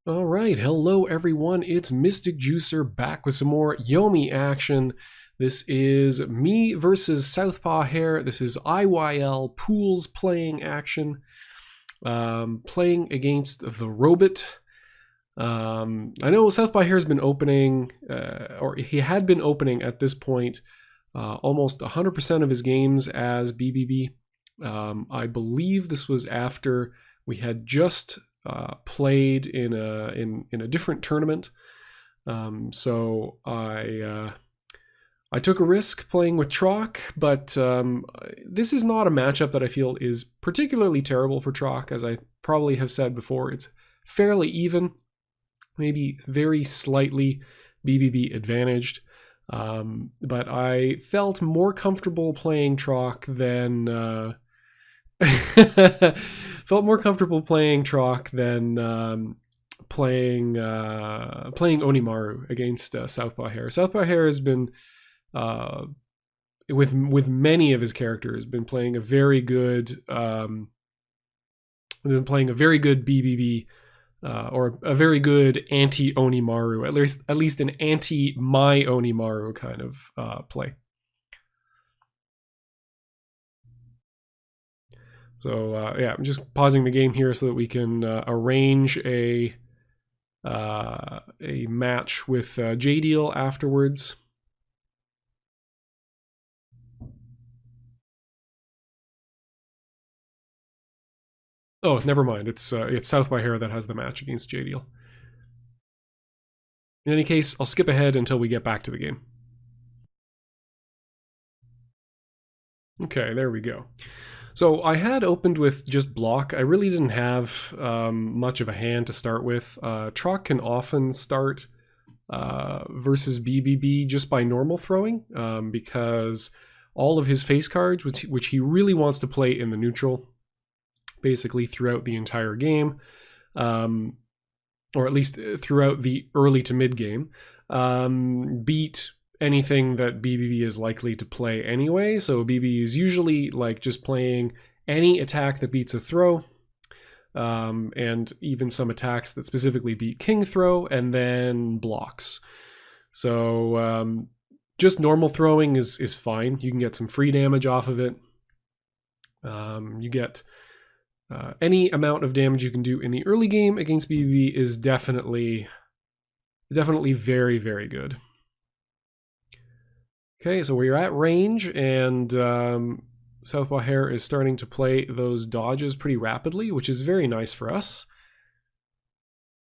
All right, hello everyone. It's mysticjuicer back with some more Yomi action. This is me versus Southpaw Hare. This is IYL pools playing action. Playing against the Robot. I know Southpaw Hare has been opening, or he had been opening at this point, almost 100% of his games as BBB. I believe this was after we had just played in a different tournament. So I took a risk playing with Trock, but this is not a matchup that I feel is particularly terrible for Trock. As I probably have said before, it's fairly even, maybe very slightly BBB advantaged. But I felt more comfortable playing Trock than felt more comfortable playing Trock than playing Onimaru against Southpaw Hare. Southpaw Hare has been with many of his characters been playing a very good BBB or a very good anti Onimaru, at least an anti my Onimaru kind of play. So yeah, I'm just pausing the game here so that we can arrange a match with JDeal afterwards. Oh, never mind. It's Southpaw Hare that has the match against JDeal. In any case, I'll skip ahead until we get back to the game. Okay, there we go. So I had opened with just block. I really didn't have much of a hand to start with. Trock can often start versus BBB just by normal throwing because all of his face cards, which he really wants to play in the neutral, basically throughout the entire game, or at least throughout the early to mid game, beat anything that BBB is likely to play anyway. So BBB is usually like just playing any attack that beats a throw, and even some attacks that specifically beat king throw, and then blocks. So just normal throwing is fine. You can get some free damage off of it. You get any amount of damage you can do in the early game against BBB is definitely very, very good. Okay, so we're at range, and Southpaw Hare is starting to play those dodges pretty rapidly, which is very nice for us.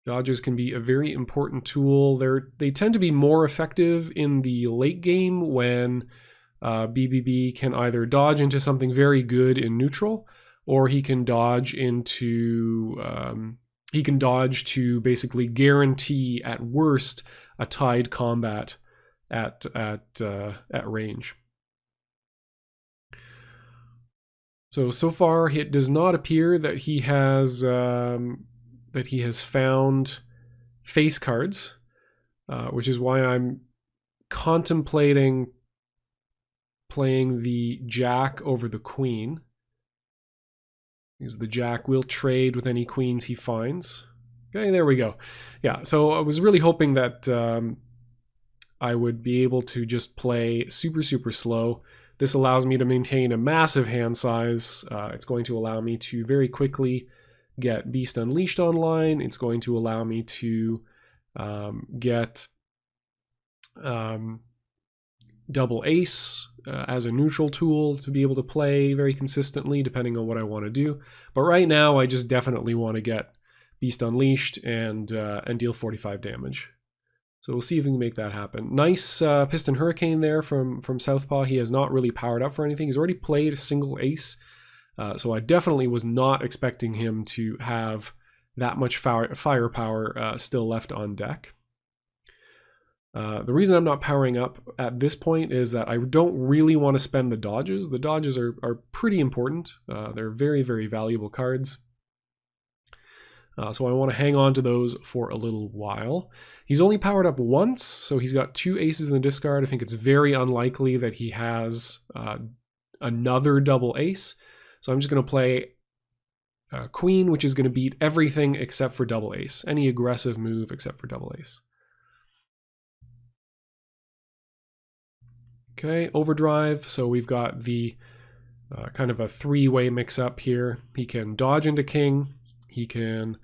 Dodges can be a very important tool. They tend to be more effective in the late game when BBB can either dodge into something very good in neutral, or he can dodge into to basically guarantee at worst a tied combat at range. So far, it does not appear that he has found face cards, which is why I'm contemplating playing the Jack over the Queen, because the Jack will trade with any queens he finds. Okay, there we go. Yeah, so I was really hoping that I would be able to just play super, super slow. This allows me to maintain a massive hand size. It's going to allow me to very quickly get Beast Unleashed online. It's going to allow me to get double ace as a neutral tool to be able to play very consistently depending on what I want to do. But right now I just definitely want to get Beast Unleashed and deal 45 damage. So we'll see if we can make that happen. Nice Piston Hurricane there from Southpaw. He has not really powered up for anything. He's already played a single ace. So I definitely was not expecting him to have that much firepower still left on deck. The reason I'm not powering up at this point is that I don't really want to spend the dodges. The dodges are pretty important. They're very, very valuable cards. So I want to hang on to those for a little while. He's only powered up once, so he's got 2 aces in the discard. I think it's very unlikely that he has another double ace. So I'm just going to play queen, which is going to beat everything except for double ace. Any aggressive move except for double ace. Okay, overdrive. So we've got the kind of a three-way mix-up here. He can dodge into king. He can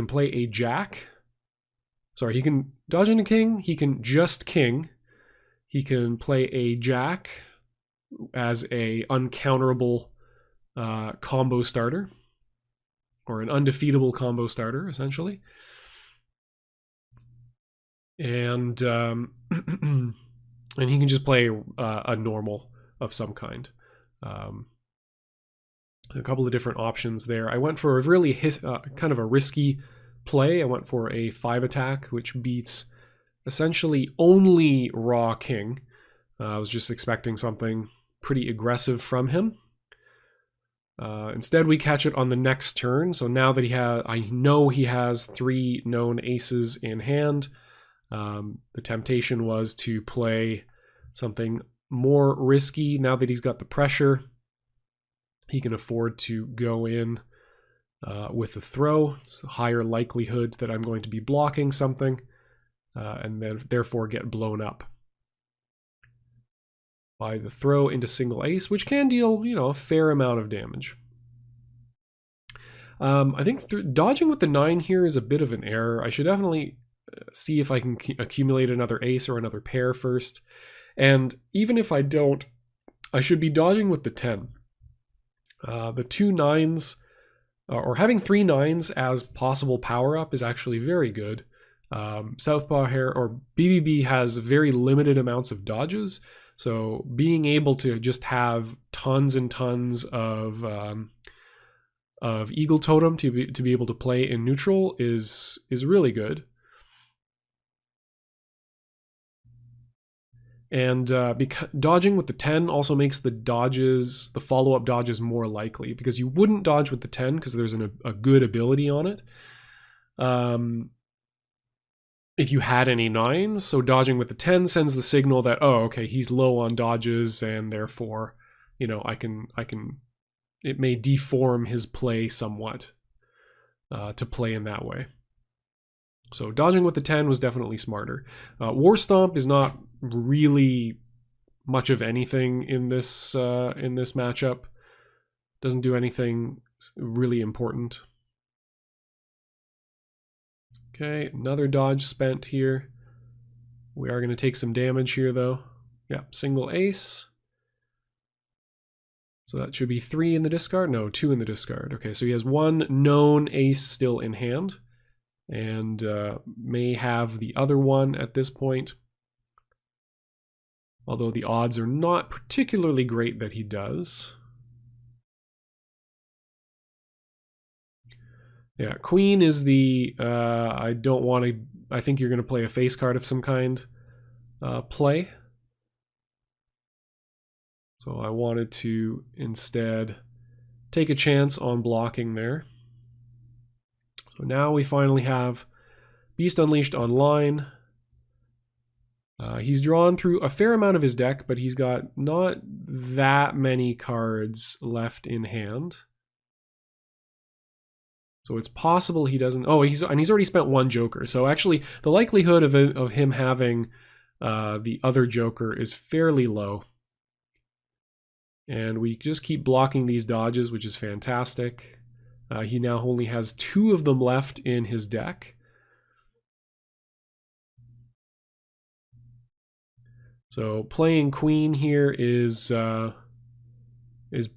play a jack. Sorry, he can dodge into king. He can just king. He can play a jack as a uncounterable combo starter, or an undefeatable combo starter, essentially. And and he can just play a normal of some kind. A couple of different options there. I went for a really kind of a risky play. I went for a 5 attack, which beats essentially only raw king. I was just expecting something pretty aggressive from him. Instead, we catch it on the next turn. So now that I know he has 3 known aces in hand. The temptation was to play something more risky. Now that he's got the pressure, he can afford to go in with a throw. It's a higher likelihood that I'm going to be blocking something and then therefore get blown up by the throw into single ace, which can deal, a fair amount of damage. I think dodging with the 9 here is a bit of an error. I should definitely see if I can accumulate another ace or another pair first. And even if I don't, I should be dodging with the 10. The 2 9s, or having 3 9s as possible power up is actually very good. Southpaw Hare or BBB has very limited amounts of dodges, so being able to just have tons and tons of Eagle Totem to be able to play in neutral is really good. And dodging with the 10 also makes the follow-up dodges more likely, because you wouldn't dodge with the 10 because there's a good ability on it. If you had any 9s, so dodging with the 10 sends the signal that, oh, okay, he's low on dodges, and therefore, it may deform his play somewhat to play in that way. So dodging with the 10 was definitely smarter. War Stomp is not really much of anything in this matchup. Doesn't do anything really important. Okay, another dodge spent here. We are going to take some damage here, though. Yeah, single ace. So that should be 3 in the discard. No, 2 in the discard. Okay, so he has 1 known ace still in hand, and may have the other one at this point. Although the odds are not particularly great that he does. Yeah, queen is the I think you're going to play a face card of some kind play. So I wanted to instead take a chance on blocking there. So now we finally have Beast Unleashed online. He's drawn through a fair amount of his deck, but he's got not that many cards left in hand. So it's possible he doesn't. Oh, he's already spent 1 Joker. So actually, the likelihood of him having the other Joker is fairly low. And we just keep blocking these dodges, which is fantastic. He now only has 2 of them left in his deck. So playing queen here is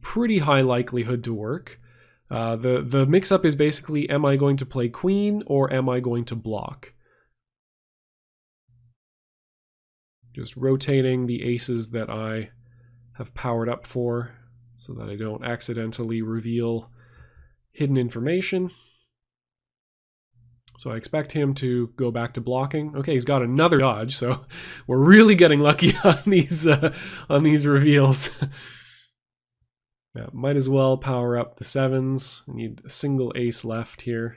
pretty high likelihood to work. The mix-up is basically, am I going to play queen or am I going to block? Just rotating the aces that I have powered up for so that I don't accidentally reveal hidden information. So I expect him to go back to blocking. Okay, he's got another dodge, so we're really getting lucky on these reveals. Yeah, might as well power up the 7s. I need a single ace left here.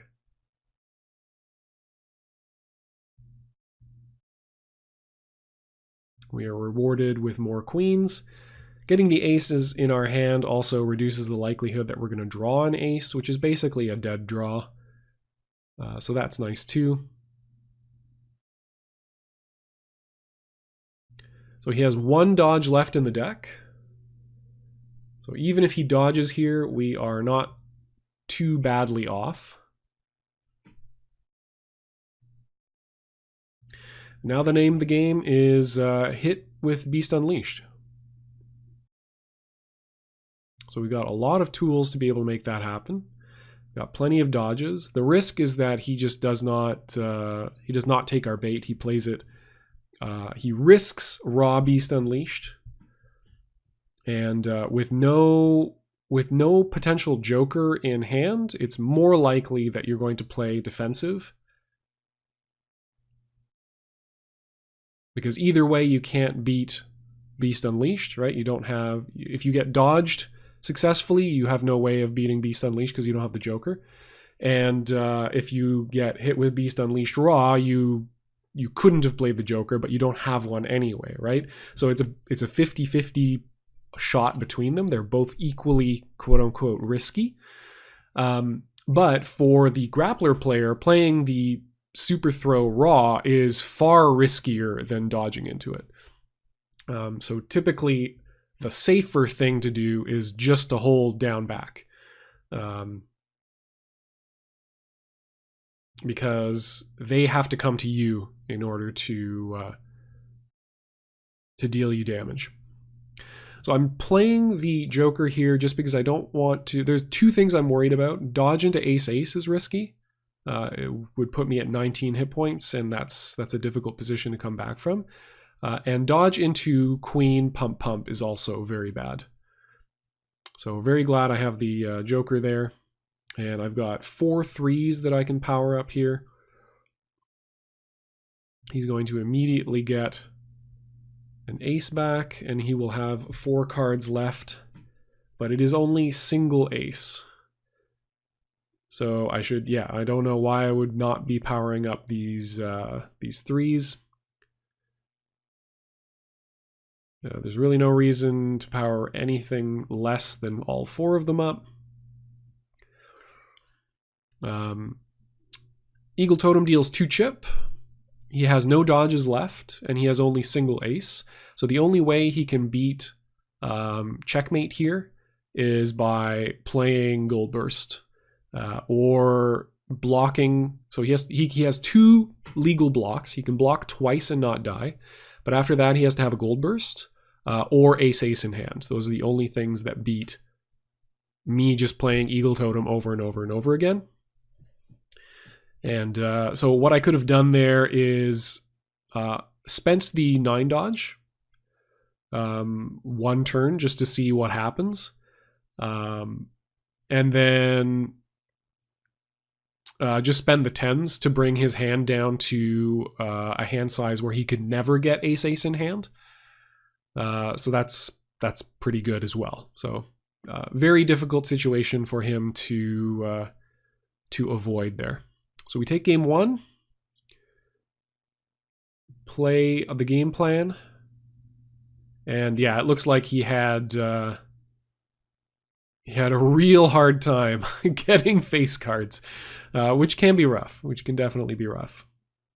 We are rewarded with more queens. Getting the aces in our hand also reduces the likelihood that we're going to draw an ace, which is basically a dead draw. So that's nice too. So he has one dodge left in the deck. So even if he dodges here, we are not too badly off. Now the name of the game is Hit with Beast Unleashed. So we've got a lot of tools to be able to make that happen. Got plenty of dodges. The risk is that he just does not take our bait. He plays it. He risks raw Beast Unleashed, and with no potential joker in hand, it's more likely that you're going to play defensive. Because either way, you can't beat Beast Unleashed, right? You don't have, if you get dodged successfully, you have no way of beating Beast Unleashed because you don't have the joker. And if you get hit with Beast Unleashed raw, you couldn't have played the joker, but you don't have one anyway, right? So it's a 50-50 shot between them. They're both equally quote unquote risky. But for the grappler player, playing the super throw raw is far riskier than dodging into it. So typically the safer thing to do is just to hold down back. Because they have to come to you in order to deal you damage. So I'm playing the joker here just because I don't want to. There's two things I'm worried about. Dodge into ace-ace is risky. It would put me at 19 hit points, and that's a difficult position to come back from. And dodge into queen pump is also very bad. So very glad I have the joker there. And I've got 4 threes that I can power up here. He's going to immediately get an ace back, and he will have 4 cards left. But it is only single ace. So I should, yeah, I don't know why I would not be powering up these threes. There's really no reason to power anything less than all 4 of them up. Eagle Totem deals 2 chip. He has no dodges left, and he has only single ace. So the only way he can beat checkmate here is by playing Gold Burst or blocking. So he has 2 legal blocks. He can block twice and not die, but after that he has to have a Gold Burst or ace-ace in hand. Those are the only things that beat me just playing Eagle Totem over and over and over again. And so what I could have done there is spent the 9 dodge 1 turn just to see what happens. And then just spend the 10s to bring his hand down to a hand size where he could never get ace-ace in hand. So that's pretty good as well. So very difficult situation for him to avoid there. So we take game 1, play the game plan, and yeah, it looks like he had a real hard time getting face cards, which can be rough, which can definitely be rough.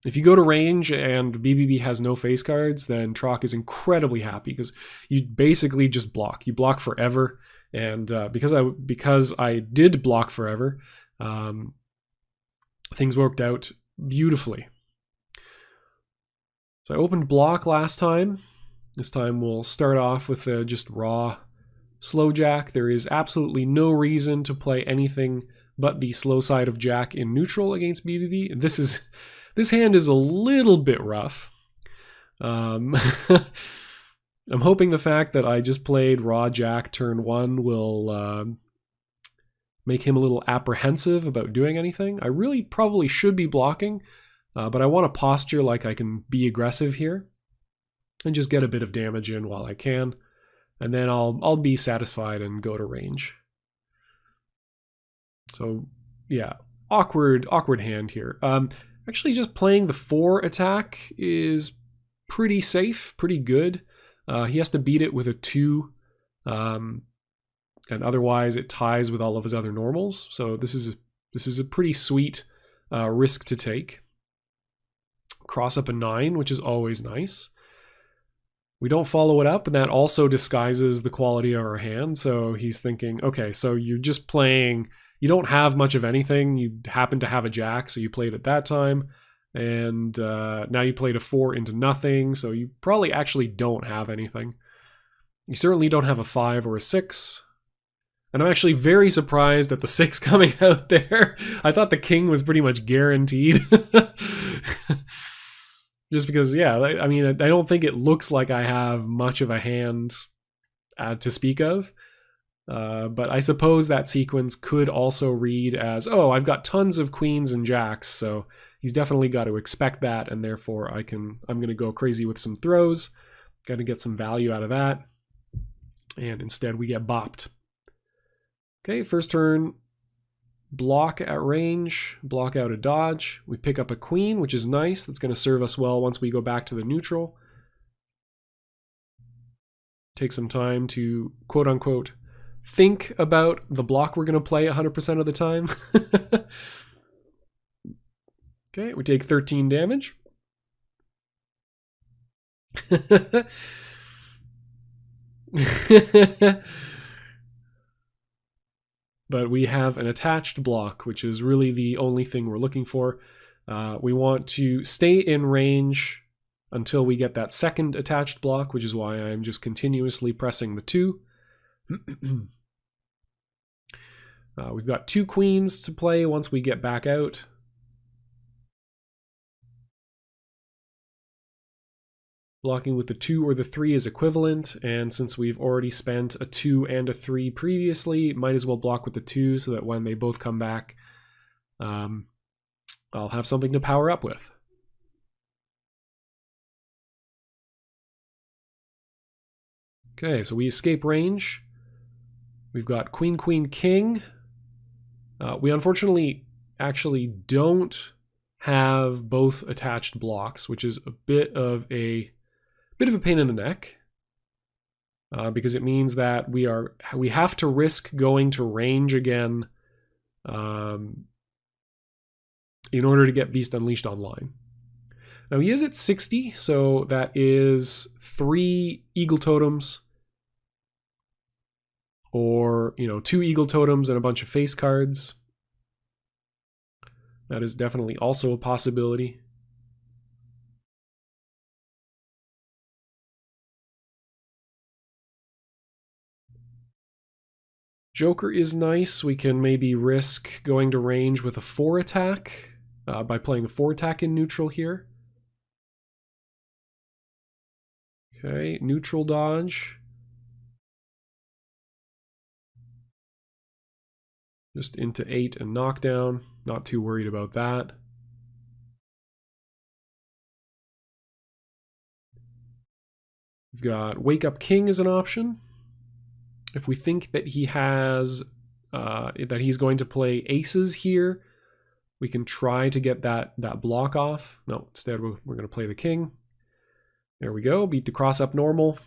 If you go to range and BBB has no face cards, then Troc is incredibly happy because you basically just block. You block forever, and because I did block forever, things worked out beautifully. So I opened block last time. This time we'll start off with just raw slow jack. There is absolutely no reason to play anything but the slow side of jack in neutral against BBB. This hand is a little bit rough. I'm hoping the fact that I just played raw jack turn 1 will make him a little apprehensive about doing anything. I really probably should be blocking, but I want to posture like I can be aggressive here and just get a bit of damage in while I can, and then I'll be satisfied and go to range. So yeah, awkward hand here. Actually, just playing the 4 attack is pretty safe, pretty good. He has to beat it with a 2 And otherwise it ties with all of his other normals. So this is a pretty sweet risk to take. Cross up a 9, which is always nice. We don't follow it up, and that also disguises the quality of our hand. So he's thinking, okay, so you're just playing, you don't have much of anything. You happen to have a jack, so you played at that time. And now you played a 4 into nothing, so you probably actually don't have anything. You certainly don't have a 5 or a 6. And I'm actually very surprised at the 6 coming out there. I thought the king was pretty much guaranteed. Just because, yeah, I mean, I don't think it looks like I have much of a hand to speak of. But I suppose that sequence could also read as, oh, I've got tons of queens and jacks, so he's definitely got to expect that, and therefore I'm going to go crazy with some throws. Got to get some value out of that. And instead we get bopped. Okay, first turn, block at range, block out a dodge. We pick up a queen, which is nice. That's going to serve us well once we go back to the neutral. Take some time to, quote unquote, think about the block we're going to play 100% of the time. Okay, we take 13 damage. But we have an attached block, which is really the only thing we're looking for. We want to stay in range until we get that second attached block, which is why I'm just continuously pressing the 2. We've got 2 queens to play once we get back out. Blocking with the 2 or the 3 is equivalent, and since we've already spent a 2 and a 3 previously, might as well block with the 2 so that when they both come back, I'll have something to power up with. Okay, so we escape range. We've got queen, queen, king. We unfortunately actually don't have both attached blocks, which is a bit of a pain in the neck, because it means that we have to risk going to range again in order to get Beast Unleashed online. Now he is at 60, so that is 3 Eagle Totems, or 2 Eagle Totems and a bunch of face cards. That is definitely also a possibility. Joker is nice. We can maybe risk going to range with a 4 attack by playing a 4 attack in neutral here. Okay, neutral dodge. Just into 8 and knockdown. Not too worried about that. We've got Wake Up King as an option. If we think that he has, that he's going to play aces here, we can try to get that block off. No, instead we're going to play the king. There we go, beat the cross up normal.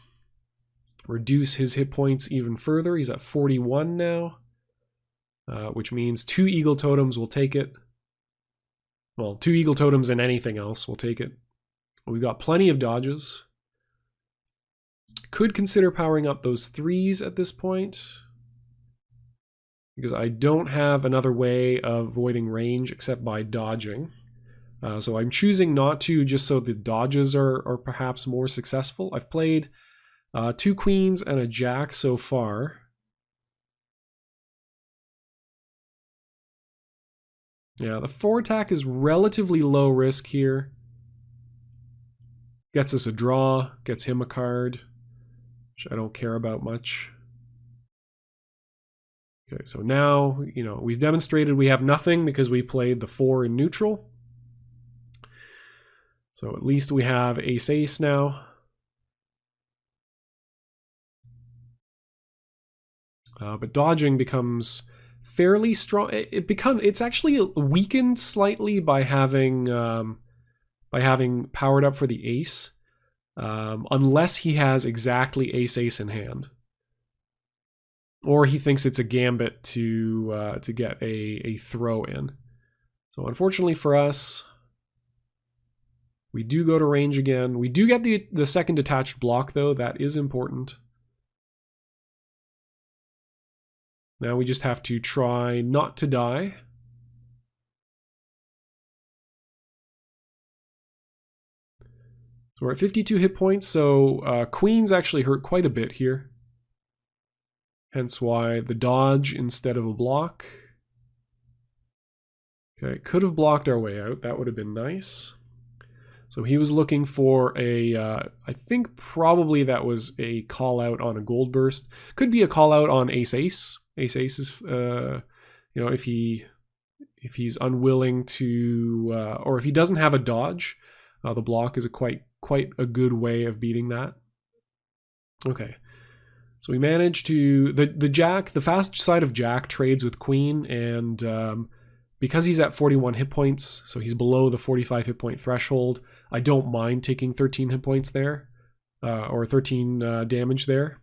Reduce his hit points even further. He's at 41 now, which means 2 Eagle Totems will take it. Well, 2 Eagle Totems and anything else will take it. We've got plenty of dodges. Could consider powering up those 3s at this point, because I don't have another way of avoiding range except by dodging. So I'm choosing not to, just so the dodges are perhaps more successful. I've played 2 queens and a jack so far. Yeah, the 4 attack is relatively low risk here. Gets us a draw, gets him a card, which I don't care about much. Okay, so now, we've demonstrated we have nothing because we played the 4 in neutral. So at least we have ace-ace now. But dodging becomes fairly strong. It's actually weakened slightly by having powered up for the ace, unless he has exactly ace-ace in hand. or he thinks it's a gambit to get a throw in. So unfortunately for us, we do go to range again. We do get the second detached block, though. That is important. Now we just have to try not to die. So we're at 52 hit points, so queens actually hurt quite a bit here. Hence why the dodge instead of a block. Okay, could have blocked our way out. That would have been nice. So he was looking for a, I think probably that was a call out on a gold burst. Could be a call out on ace-ace. Ace-ace is, you know, if he's unwilling to, or if he doesn't have a dodge, the block is a quite a good way of beating that. Okay, so we managed to, the jack, the fast side of jack trades with queen, and because he's at 41 hit points, so he's below the 45 hit point threshold, I don't mind taking 13 hit points there, or 13 damage there.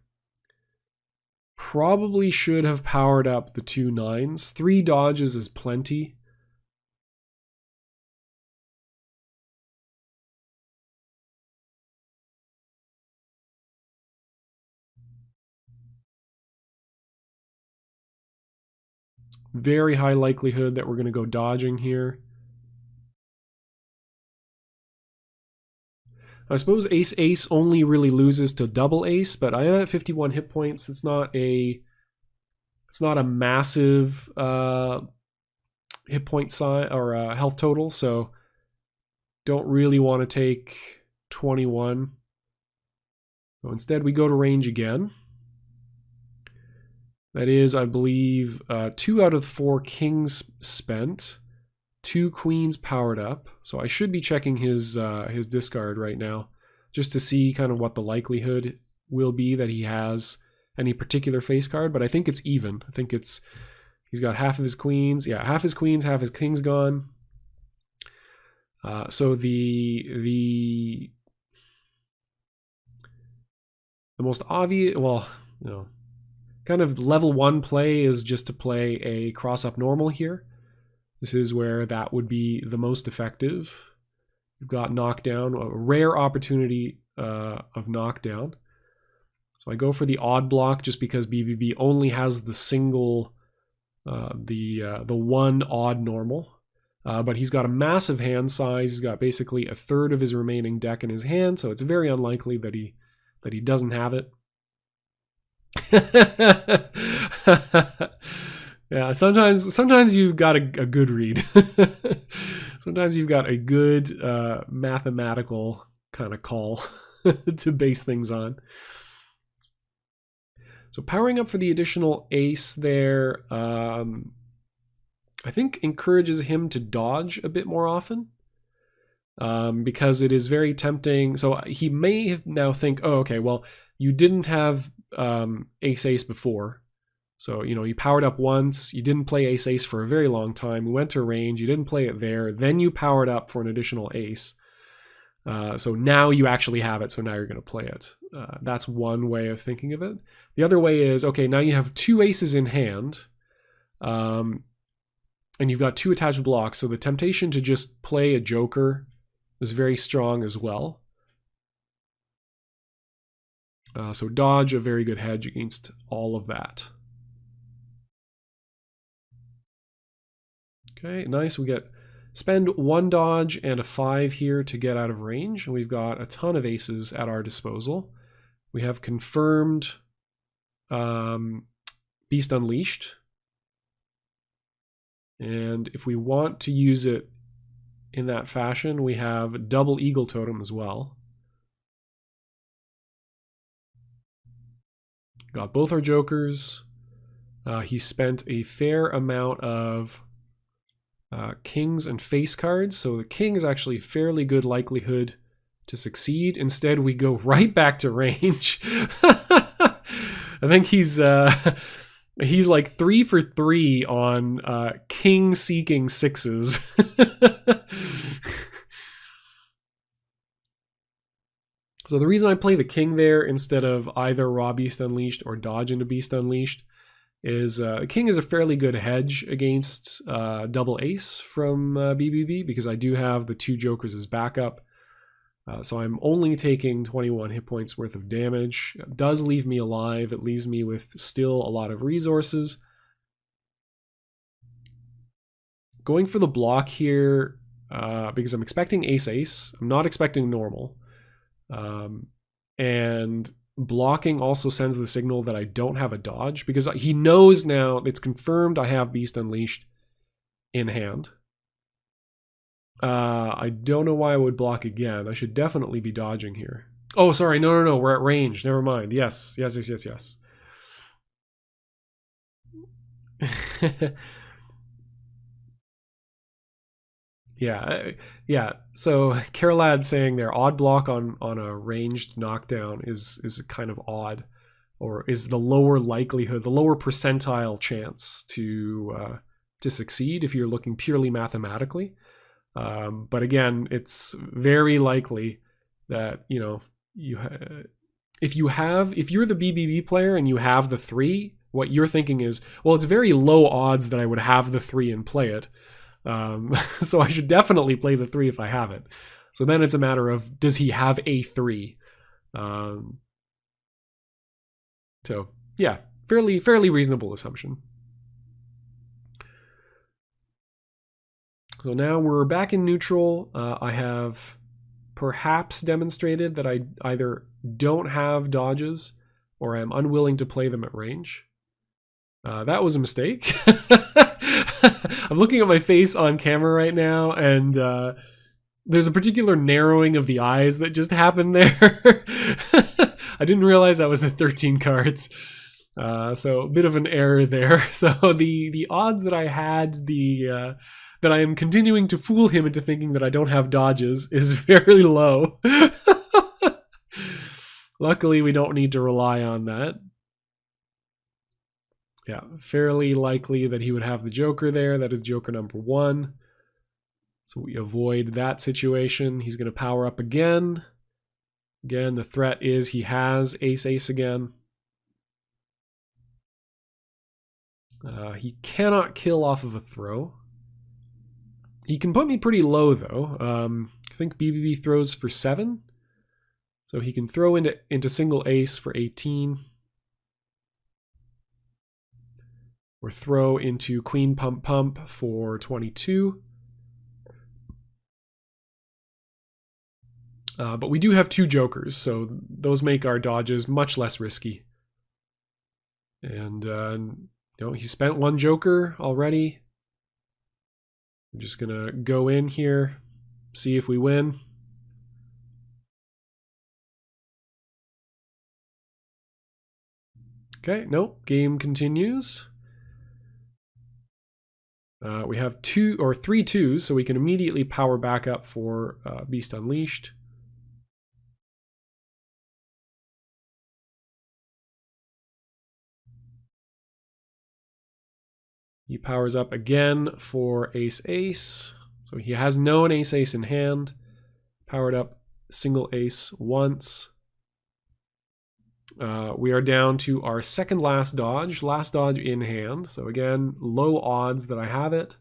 Probably should have powered up the 2 9s. 3 dodges is plenty. Very high likelihood that we're going to go dodging here. I suppose ace-ace only really loses to double ace, but I am at 51 hit points. It's not a massive hit point size or health total, so don't really want to take 21. So instead we go to range again. That is, I believe, 2 out of 4 kings spent, 2 queens powered up. So I should be checking his discard right now, just to see kind of what the likelihood will be that he has any particular face card. But I think it's even. I think it's, he's got half of his queens. Yeah, half his queens, half his kings gone. So the most obvious, well, you know, kind of level 1 play is just to play a cross-up normal here. This is where that would be the most effective. You've got knockdown, a rare opportunity of knockdown. So I go for the odd block just because BBB only has the single, the one odd normal. But he's got a massive hand size. He's got basically a third of his remaining deck in his hand, so it's very unlikely that he doesn't have it. Yeah, sometimes you've got a good read. Sometimes you've got a good mathematical kind of call to base things on. So powering up for the additional ace there, I think encourages him to dodge a bit more often, because it is very tempting. So he may now think, oh, okay, well, you didn't have ace-ace before. So, you know, you powered up once, you didn't play ace-ace for a very long time, you went to range, you didn't play it there, then you powered up for an additional ace. So now you actually have it, so now you're going to play it. That's one way of thinking of it. The other way is, okay, now you have 2 aces in hand, and you've got 2 attached blocks, so the temptation to just play a joker is very strong as well. So dodge, a very good hedge against all of that. Okay, nice. We spend 1 dodge and a 5 here to get out of range, and we've got a ton of aces at our disposal. We have confirmed Beast Unleashed, and if we want to use it in that fashion, we have double Eagle Totem as well. Got both our jokers. He spent a fair amount of kings and face cards, so the king is actually fairly good likelihood to succeed. Instead, we go right back to range. I think he's like 3 for 3 on king seeking 6s. So the reason I play the king there instead of either Raw Beast Unleashed or dodge into Beast Unleashed is king is a fairly good hedge against double ace from BBB, because I do have the 2 jokers as backup. So I'm only taking 21 hit points worth of damage. It does leave me alive. It leaves me with still a lot of resources. Going for the block here because I'm expecting ace-ace. I'm not expecting normal. And blocking also sends the signal that I don't have a dodge, because he knows now, it's confirmed I have Beast Unleashed in hand. I don't know why I would block again. I should definitely be dodging here. Oh, sorry. No. We're at range. Never mind. Yes. Yeah. So Carolad saying their odd block on a ranged knockdown is kind of odd, or is the lower likelihood, the lower percentile chance to succeed if you're looking purely mathematically. But again, it's very likely that, you know, if you're the BBB player and you have the 3, what you're thinking is, well, it's very low odds that I would have the 3 and play it. So I should definitely play the 3 if I have it. So then it's a matter of, does he have a 3? So yeah, fairly reasonable assumption. So now we're back in neutral. I have perhaps demonstrated that I either don't have dodges or I'm unwilling to play them at range. That was a mistake. I'm looking at my face on camera right now, and there's a particular narrowing of the eyes that just happened there. I didn't realize that was the 13 cards. So a bit of an error there. So the odds that I had that I am continuing to fool him into thinking that I don't have dodges is very low. Luckily, we don't need to rely on that. Yeah, fairly likely that he would have the Joker there. That is Joker number 1. So we avoid that situation. He's going to power up again. Again, the threat is he has ace-ace again. He cannot kill off of a throw. He can put me pretty low, though. I think BBB throws for 7. So he can throw into single ace for 18. Or throw into queen pump pump for 22. But we do have 2 jokers, so those make our dodges much less risky. And you know, he spent 1 joker already. I'm just gonna go in here, see if we win. Okay, nope, game continues. We have 2 or 3 2s, so we can immediately power back up for Beast Unleashed. He powers up again for ace-ace. So he has known ace-ace in hand. Powered up single ace once. We are down to our second last dodge in hand. So again, low odds that I have it.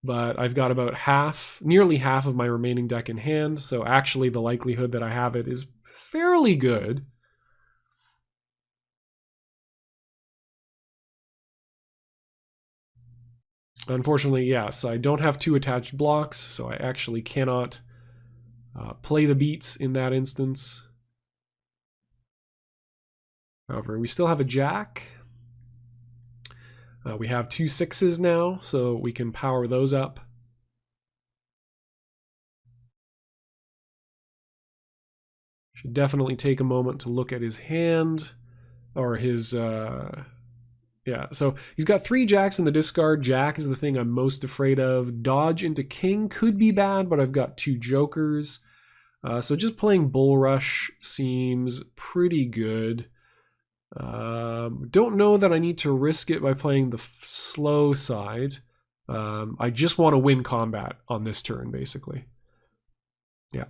But I've got about nearly half of my remaining deck in hand. So actually the likelihood that I have it is fairly good. Unfortunately, yes, I don't have 2 attached blocks, so I actually cannot play the beats in that instance. However, we still have a jack. We have 2 6s now, so we can power those up. Should definitely take a moment to look at his hand, or his... Yeah, so he's got 3 jacks in the discard. Jack is the thing I'm most afraid of. Dodge into king could be bad, but I've got 2 jokers. So just playing Bull Rush seems pretty good. Don't know that I need to risk it by playing the slow side. I just want to win combat on this turn, basically. Yeah,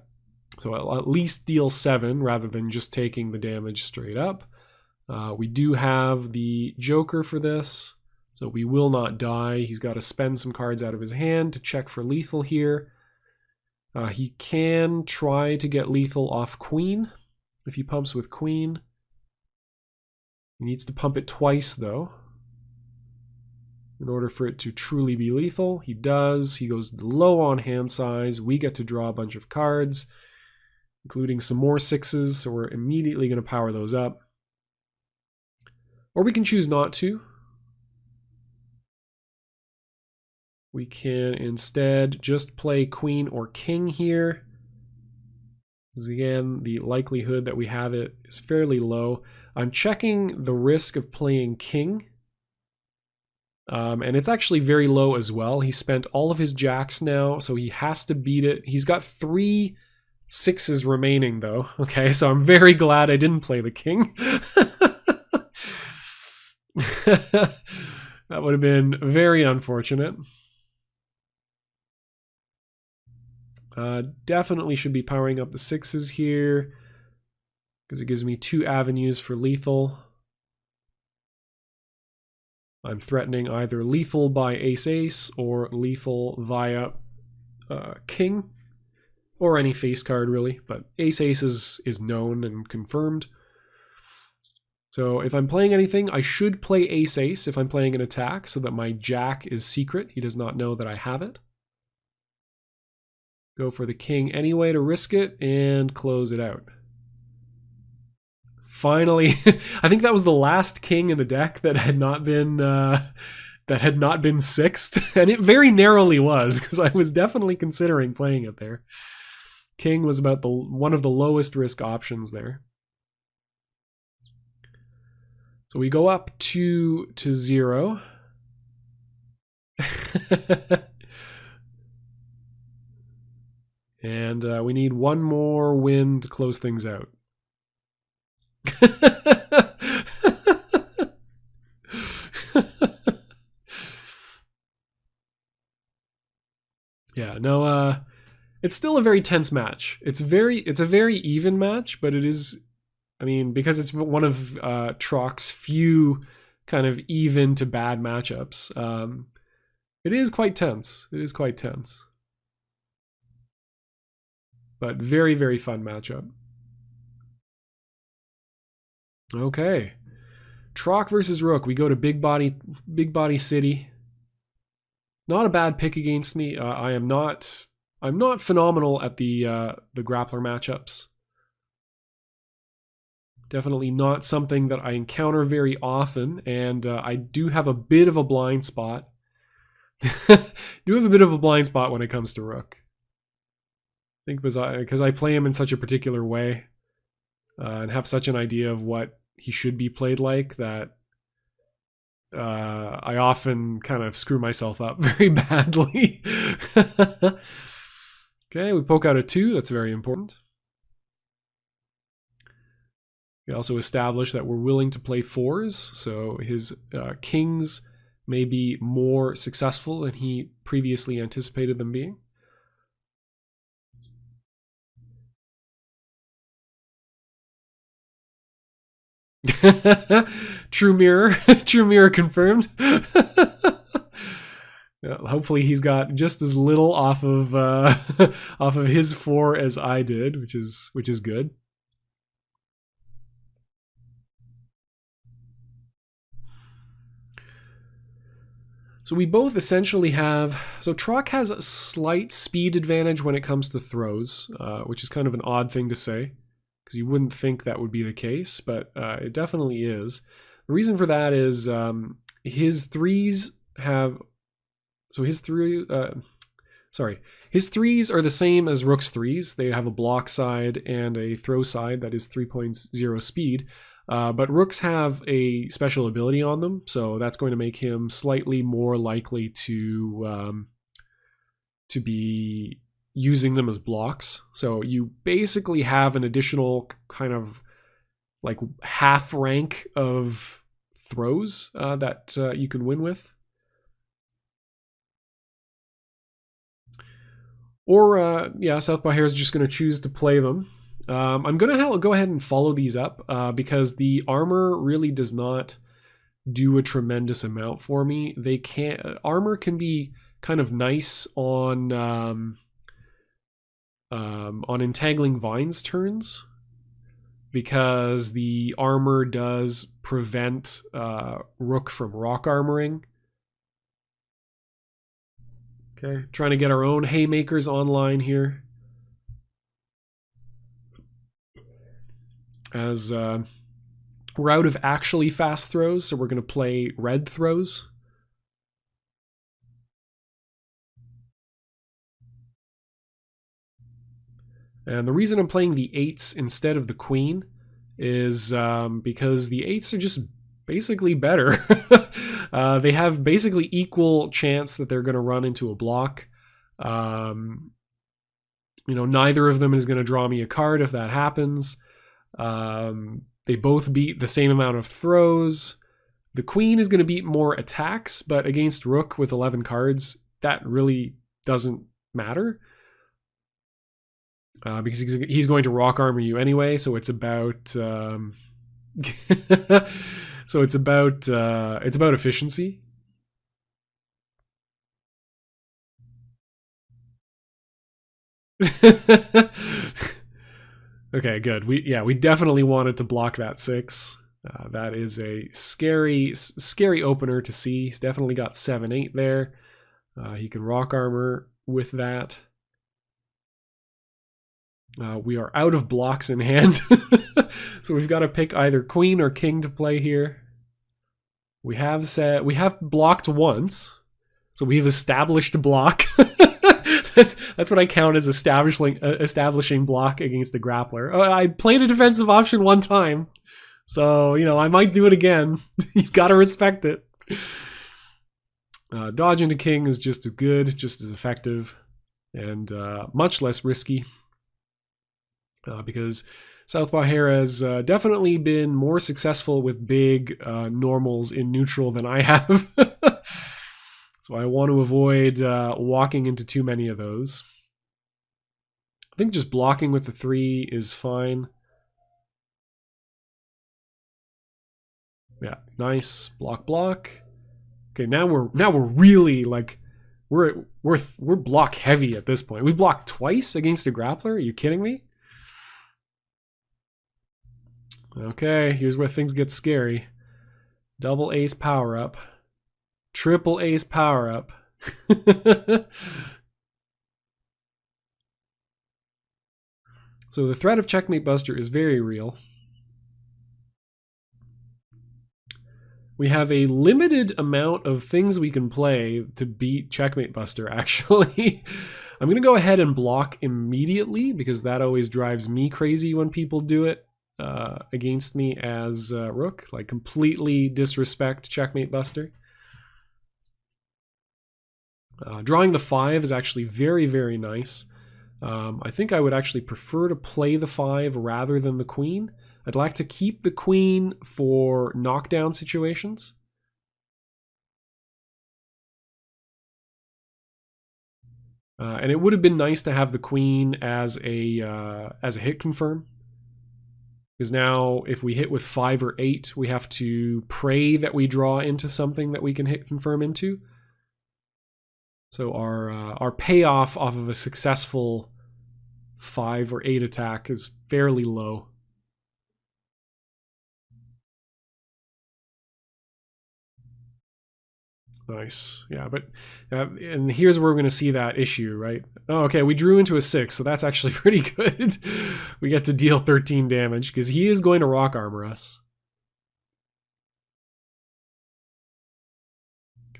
so I'll at least deal 7 rather than just taking the damage straight up. We do have the Joker for this, so we will not die. He's got to spend some cards out of his hand to check for lethal here. He can try to get lethal off Queen if he pumps with Queen. He needs to pump it twice, though, in order for it to truly be lethal. He does. He goes low on hand size. We get to draw a bunch of cards, including some more sixes, so we're immediately going to power those up. Or we can choose not to. We can instead just play Queen or King here. Because again, the likelihood that we have it is fairly low. I'm checking the risk of playing King. And it's actually very low as well. He spent all of his jacks now, so he has to beat it. He's got 3 sixes remaining, though. Okay, so I'm very glad I didn't play the King. That would have been very unfortunate. Definitely should be powering up the sixes here, because it gives me 2 avenues for lethal. I'm threatening either lethal by ace-ace or lethal via king, or any face card really, but ace-ace is known and confirmed. So if I'm playing anything, I should play ace-ace if I'm playing an attack, so that my jack is secret. He does not know that I have it. Go for the king anyway to risk it and close it out. Finally, I think that was the last king in the deck that had not been sixed, and it very narrowly was, because I was definitely considering playing it there. King was about one of the lowest risk options there. So we go up to 0. And we need one more win to close things out. Yeah, no, it's still a very tense match. It's a very even match, but it is, I mean, because it's one of Trock's few kind of even to bad matchups. It is quite tense. It is quite tense. But very, very fun matchup. Okay. Trock versus Rook. We go to Big Body City. Not a bad pick against me. I'm not phenomenal at the grappler matchups. Definitely not something that I encounter very often, and I do have a bit of a blind spot. Do have a bit of a blind spot when it comes to Rook. I think because I play him in such a particular way and have such an idea of what he should be played like that I often kind of screw myself up very badly. Okay, we poke out a 2. That's very important. We also establish that we're willing to play 4s, so his kings may be more successful than he previously anticipated them being. True mirror. True mirror confirmed. Hopefully he's got just as little off of off of his 4 as I did, which is good. So we both essentially have, so Trock has a slight speed advantage when it comes to throws, which is kind of an odd thing to say, because you wouldn't think that would be the case, but it definitely is. The reason for that is his threes have, so his threes are the same as Rook's threes. They have a block side and a throw side that is 3.0 speed. But Rooks have a special ability on them, so that's going to make him slightly more likely to be using them as blocks. So you basically have an additional kind of like half rank of throws that you can win with. Or, yeah, Southpaw Hare is just going to choose to play them I'm going to go ahead and follow these up because the armor really does not do a tremendous amount for me. Armor can be kind of nice on entangling vines turns, because the armor does prevent Rook from rock armoring. Okay, trying to get our own haymakers online here. As we're out of actually fast throws, so we're going to play red throws. And the reason I'm playing the 8s instead of the queen is because the 8s are just basically better. They have basically equal chance that they're going to run into a block. Neither of them is going to draw me a card if that happens. They both beat the same amount of throws. The queen is going to beat more attacks, but against Rook with 11 cards, that really doesn't matter. Because he's going to rock armor you anyway, so it's about it's about efficiency. Okay, good. We definitely wanted to block that 6. That is a scary opener to see. He's definitely got 7/8 there. He can rock armor with that. We are out of blocks in hand, so we've got to pick either queen or king to play here. We have blocked once, so we've established a block. That's what I count as establishing block against the grappler. I played a defensive option one time, so I might do it again. You've got to respect it. Dodge into king is just as good, just as effective, and much less risky. Because Southpaw Hare has definitely been more successful with big normals in neutral than I have. So I want to avoid walking into too many of those. I think just blocking with the 3 is fine. Yeah, nice. Block. Okay, now we're really like we're block heavy at this point. We blocked twice against a grappler. Are you kidding me? Okay, here's where things get scary. Double ace power up. Triple ace power up. So the threat of Checkmate Buster is very real. We have a limited amount of things we can play to beat Checkmate Buster, actually. I'm going to go ahead and block immediately, because that always drives me crazy when people do it against me as Rook. Like, completely disrespect Checkmate Buster. Drawing the 5 is actually very, very nice. I think I would actually prefer to play the 5 rather than the queen. I'd like to keep the queen for knockdown situations. And it would have been nice to have the queen as a hit confirm. Because now if we hit with 5 or 8, we have to pray that we draw into something that we can hit confirm into. So our payoff off of a successful 5 or 8 attack is fairly low. Nice. Yeah, but and here's where we're going to see that issue, right? Oh, okay, we drew into a 6, so that's actually pretty good. We get to deal 13 damage because he is going to rock armor us.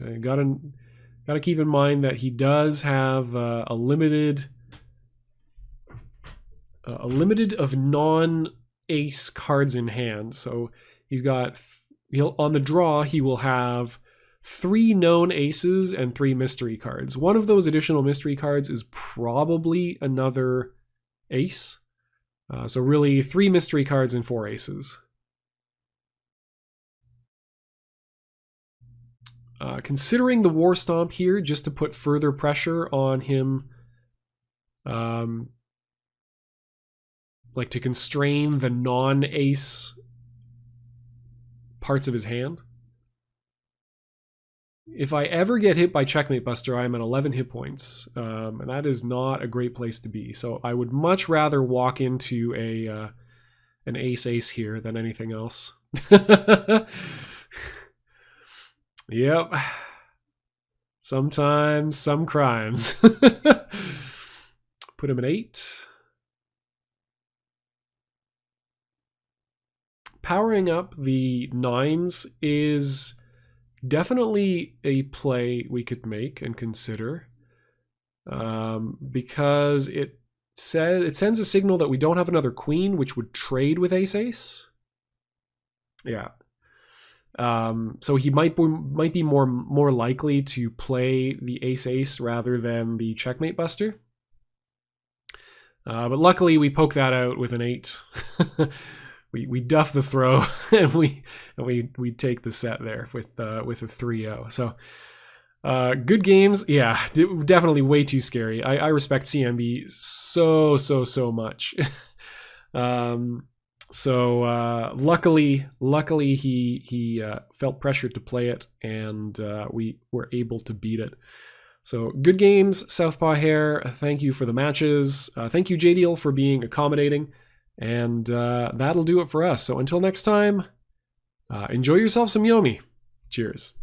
Okay, gotta keep in mind that he does have a limited of non-ace cards in hand. So on the draw he will have 3 known aces and 3 mystery cards. One of those additional mystery cards is probably another ace. So really 3 mystery cards and 4 aces. Considering the War Stomp here, just to put further pressure on him like to constrain the non-ace parts of his hand. If I ever get hit by Checkmate Buster, I'm at 11 hit points, and that is not a great place to be. So I would much rather walk into an ace-ace here than anything else. Yep. Sometimes, some crimes. Put him at 8. Powering up the 9s is definitely a play we could make and consider, because it sends a signal that we don't have another queen, which would trade with ace-ace. Yeah. So he might be more likely to play the ace-ace rather than the Checkmate Buster. But luckily we poke that out with an 8. we duff the throw and we take the set there with a 3-0. So good games. Yeah, definitely way too scary. I respect CMB so much. So luckily he felt pressured to play it, and we were able to beat it. So good games, Southpaw Hare. Thank you for the matches. Thank you, JDL, for being accommodating. And that'll do it for us. So until next time, enjoy yourself some Yomi. Cheers.